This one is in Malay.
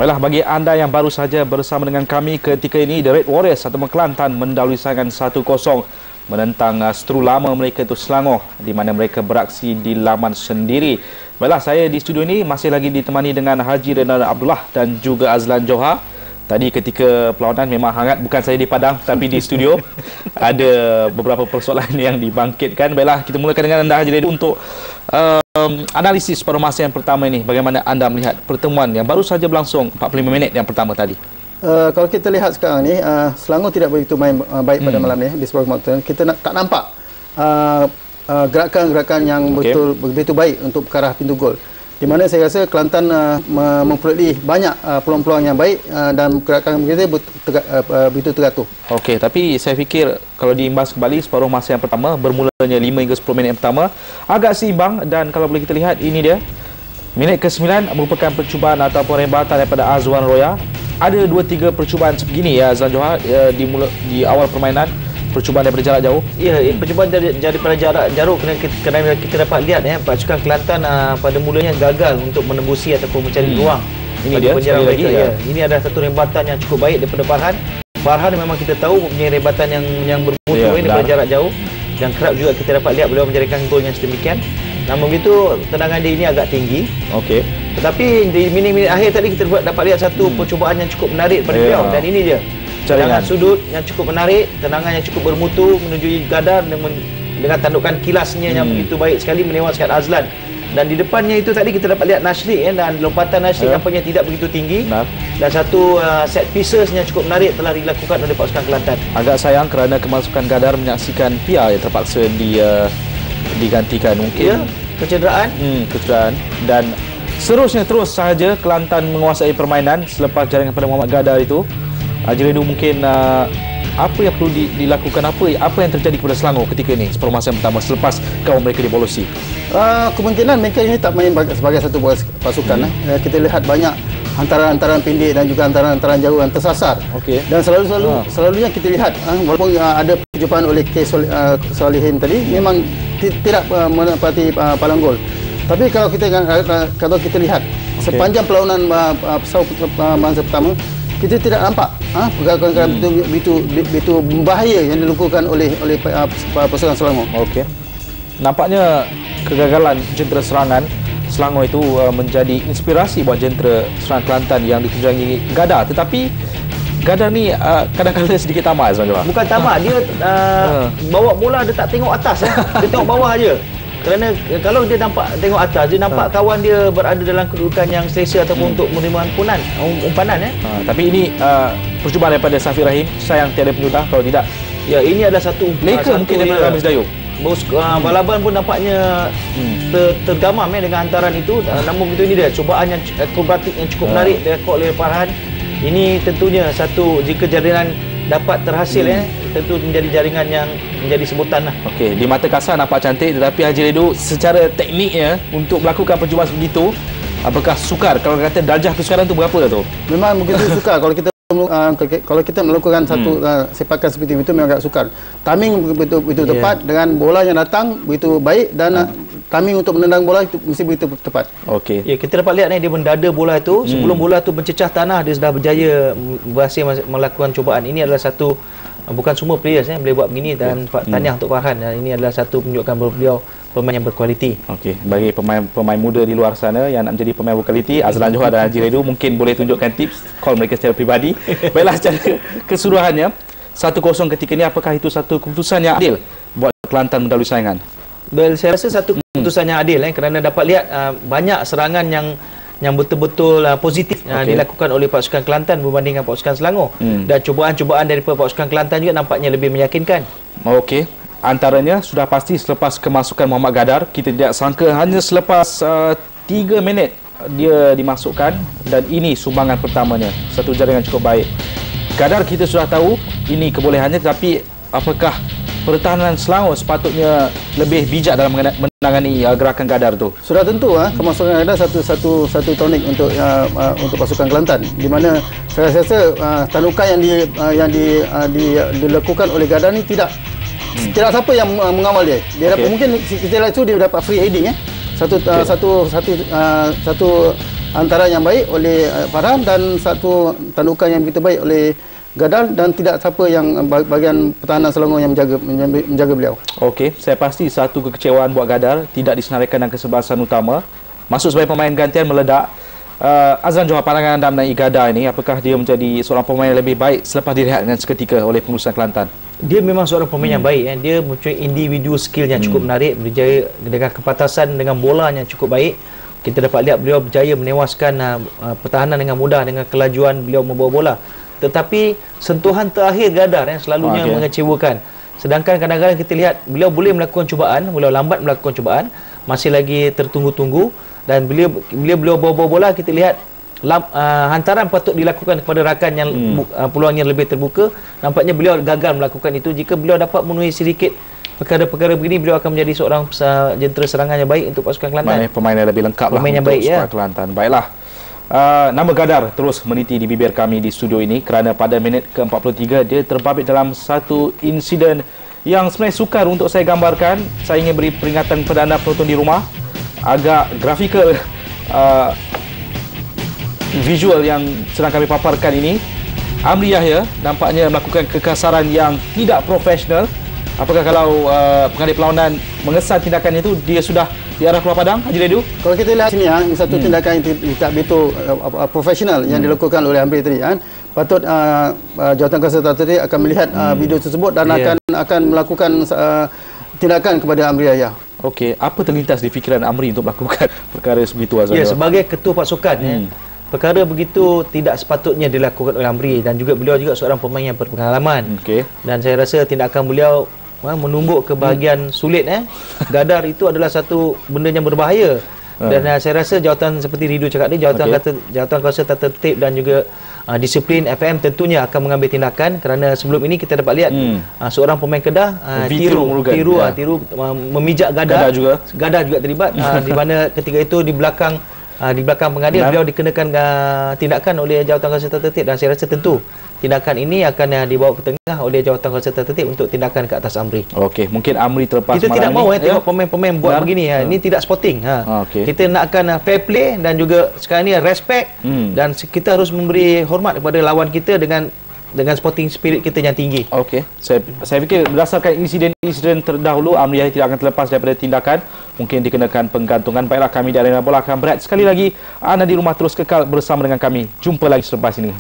Baiklah, bagi anda yang baru saja bersama dengan kami ketika ini, The Red Warriors atau Kelantan mendahului saingan 1-0 menentang seteru lama mereka itu Selangor, di mana mereka beraksi di laman sendiri. Baiklah, saya di studio ini masih lagi ditemani dengan Haji Renal Abdullah dan juga Azlan Johar. Tadi ketika perlawanan memang hangat, bukan saya di padang tapi di studio. Ada beberapa persoalan yang dibangkitkan. Baiklah, kita mulakan dengan anda Haji Renal untuk analisis pada masa yang pertama ini. Bagaimana anda melihat pertemuan yang baru saja berlangsung 45 minit yang pertama tadi? Kalau kita lihat sekarang ni, Selangor tidak begitu main baik pada malam ni. Di sebuah waktu kita tak nampak gerakan-gerakan yang begitu baik untuk ke arah pintu gol. Di mana saya rasa Kelantan memperoleh banyak peluang-peluang yang baik dan gerakan kita begitu teratur. Okey, tapi saya fikir kalau diimbas kembali separuh masa yang pertama, bermulanya 5 hingga 10 minit yang pertama, agak seimbang. Dan kalau boleh kita lihat, ini dia minit ke-9 merupakan percubaan ataupun rembatan daripada Azwan Roya. Ada 2-3 percubaan sebegini ya Azlan Johar di awal permainan, percubaan daripada jarak jauh. Ya, percubaan daripada jarak jauh kerana kita dapat lihat pasukan Kelantan pada mulanya gagal untuk menembusi ataupun mencari ruang. Ini dia penjerang mereka. Ya. Ini adalah satu rembatan yang cukup baik daripada Farhan. Farhan memang kita tahu mempunyai rembatan yang bermutu daripada jarak jauh, dan kerap juga kita dapat lihat beliau menjadikan gol yang sedemikian. Namun begitu, tendangan dia ini agak tinggi. Okey. Tetapi di minit-minit akhir tadi kita dapat lihat satu percubaan yang cukup menarik pada beliau, dan ini dia. Tendangan sudut yang cukup menarik, tendangan yang cukup bermutu menuju gadar dengan tandukan kilasnya yang begitu baik sekali menewaskan Azlan. Dan di depannya itu tadi kita dapat lihat Nashri dan lompatan Nashri nampaknya tidak begitu tinggi. Dan satu set pieces yang cukup menarik telah dilakukan oleh pasukan Kelantan. Agak sayang kerana kemasukan gadar menyaksikan Pia yang terpaksa digantikan mungkin. Kecederaan. Kecederaan. Dan seterusnya terus sahaja Kelantan menguasai permainan selepas jaringan pada Muhammad Gadar itu. Haji Redu, mungkin apa yang perlu dilakukan, apa yang terjadi kepada Selangor ketika ini separuh masa yang pertama selepas kawan mereka dibolosi? Kemungkinan mereka ini tak main sebagai satu pasukan. Kita lihat banyak antaran-antaran pendek dan juga antaran-antaran jauh yang tersasar. Dan selalunya kita lihat walaupun ada percubaan oleh K. Solihin tadi memang tidak menepati palang gol. Tapi kalau kita lihat sepanjang perlawanan masa pertama, kita tidak nampak pergerakan begitu berbahaya yang dilakukan oleh pasukan Selangor. Okey. Nampaknya kegagalan jentera serangan Selangor itu menjadi inspirasi buat jentera serangan Kelantan yang ditujangi Gadar. Tetapi Gadar ni kadang-kadang sedikit tamak, Azlan Johar. Bukan tamak, dia bawa bola dia tak tengok atas. Dia tengok bawah aja. Kerana kalau dia tengok atas, dia nampak kawan dia berada dalam kedudukan yang selesa ataupun untuk menerima umpanan. Tapi ini percubaan daripada Safiq Rahim. Sayang tiada penyudah, kalau tidak. Ya, ini adalah satu leka mungkin daripada Ramis Dayuk. Balaban pun nampaknya tergamam dengan hantaran itu. Namun begitu, ini dia cubaan yang akrobatik yang cukup menarik dilakukan oleh Farhan. Ini tentunya satu, jika jaringan dapat terhasil tentu menjadi jaringan yang menjadi sebutan lah. Okey, di mata kasar nampak cantik, tetapi Haji Redu secara tekniknya untuk melakukan percubaan sebegitu, apakah sukar? Kalau kata darjah kesukaran tu berapa tu? Memang begitu sukar. Kalau kita melakukan satu sepakan seperti itu memang agak sukar. Timing begitu tepat dengan bola yang datang begitu baik, dan timing untuk menendang bola itu mesti begitu tepat. Okey. Ya, kita dapat lihat dia mendada bola itu sebelum bola itu mencecah tanah, dia sudah berhasil melakukan cubaan. Ini adalah satu, bukan semua players boleh buat begini, dan tahniah untuk Farhan. Ini adalah satu penunjukan beliau pemain yang berkualiti. Okey, bagi pemain muda di luar sana yang nak menjadi pemain berkualiti, Azlan Johar dan Haji Redu mungkin boleh tunjukkan tips, call mereka secara peribadi. Baiklah, secara keseluruhannya 1-0 ketika ini, apakah itu satu keputusan yang adil buat Kelantan mendahului saingan? Saya rasa satu keputusan yang adil kerana dapat lihat banyak serangan yang betul-betul positif dilakukan oleh pasukan Kelantan berbandingkan pasukan Selangor. Dan cubaan-cubaan daripada pasukan Kelantan juga nampaknya lebih meyakinkan. Okey. Antaranya sudah pasti selepas kemasukan Muhammad Gadar. Kita tidak sangka hanya selepas 3 minit dia dimasukkan, dan ini sumbangan pertamanya. Satu jaringan cukup baik. Gadar kita sudah tahu ini kebolehannya, tetapi apakah pertahanan Selangor sepatutnya lebih bijak dalam menangani gerakan Gadar tu? Sudah tentu kemasukan Gadar satu tonik untuk pasukan Kelantan, di mana saya rasa tandukan yang dilakukan oleh Gadar ni tidak siapa yang mengawal dia. Dia dapat, mungkin kita lihat tu dia dapat free heading satu hantaran yang baik oleh Farhan dan satu tandukan yang begitu baik oleh Gadal, dan tidak siapa yang bahagian pertahanan Selangor yang menjaga beliau. Okey, saya pasti satu kekecewaan buat Gadar tidak disenaraikan dalam kesebelasan utama. Masuk sebagai pemain gantian meledak. Azlan Johar, pandangan anda mengenai Gadar ini, apakah dia menjadi seorang pemain yang lebih baik selepas direhatkan seketika oleh pengurusan Kelantan? Dia memang seorang pemain yang baik. Dia mempunyai individual skill yang cukup menarik, berjaya dengan kepatasan dengan bola yang cukup baik. Kita dapat lihat beliau berjaya menewaskan pertahanan dengan mudah dengan kelajuan beliau membawa bola. Tetapi sentuhan terakhir Gadar yang selalunya mengecewakan. Sedangkan kadang-kadang kita lihat beliau boleh melakukan cubaan, beliau lambat melakukan cubaan, masih lagi tertunggu-tunggu, dan beliau bawa bola, kita lihat hantaran patut dilakukan kepada rakan yang peluangnya lebih terbuka. Nampaknya beliau gagal melakukan itu. Jika beliau dapat memenuhi sedikit perkara-perkara begini, beliau akan menjadi seorang jentera serangan yang baik untuk pasukan Kelantan. Pemain yang lebih lengkap lah untuk pasukan Kelantan. Baiklah. Nama Gadar terus meniti di bibir kami di studio ini kerana pada minit ke-43 dia terbabit dalam satu insiden yang sebenarnya sukar untuk saya gambarkan. Saya ingin beri peringatan kepada anda penonton di rumah. Agak grafikal visual yang sedang kami paparkan ini. Amri Yahya nampaknya melakukan kekasaran yang tidak profesional. Apakah kalau pengadil perlawanan mengesan tindakan itu, dia sudah di arah keluar padang, Haji Redu? Kalau kita lihat sini, satu tindakan yang tidak betul profesional yang dilakukan oleh Amri tadi, patut Jawatankuasa Tertib akan melihat video tersebut dan akan melakukan tindakan kepada Amri Yahya. Okey, apa terlintas di fikiran Amri untuk melakukan perkara sebegitu, Azlan? Ya, sebagai ketua pasukan, perkara begitu tidak sepatutnya dilakukan oleh Amri, dan juga beliau juga seorang pemain yang berpengalaman. Dan saya rasa tindakan beliau menumbuk ke bahagian sulit. Gadar itu adalah satu benda yang berbahaya. Dan saya rasa jawatan seperti Ridu cakap tadi, Jawatankuasa Tertib dan juga disiplin FM tentunya akan mengambil tindakan, kerana sebelum ini kita dapat lihat seorang pemain Kedah tiru memijak Gadar juga terlibat di mana ketika itu di belakang pengadil beliau dikenakan tindakan oleh Jawatankuasa Tertib, dan saya rasa tentu tindakan ini akan dibawa ke tengah oleh Jawatankuasa Tertib untuk tindakan ke atas Amri. Okey, mungkin Amri terlepas kita tidak mahu tengok pemain-pemain buat begini. Ini tidak sporting. Kita nakkan fair play dan juga sekarang ni respect, dan kita harus memberi hormat kepada lawan kita dengan sporting spirit kita yang tinggi. Okey, saya fikir berdasarkan insiden terdahulu, Amri Yahya tidak akan terlepas daripada tindakan, mungkin dikenakan penggantungan. Baiklah, kami di Arena Bola akan berehat sekali lagi. Anda di rumah terus kekal bersama dengan kami. Jumpa lagi selepas ini.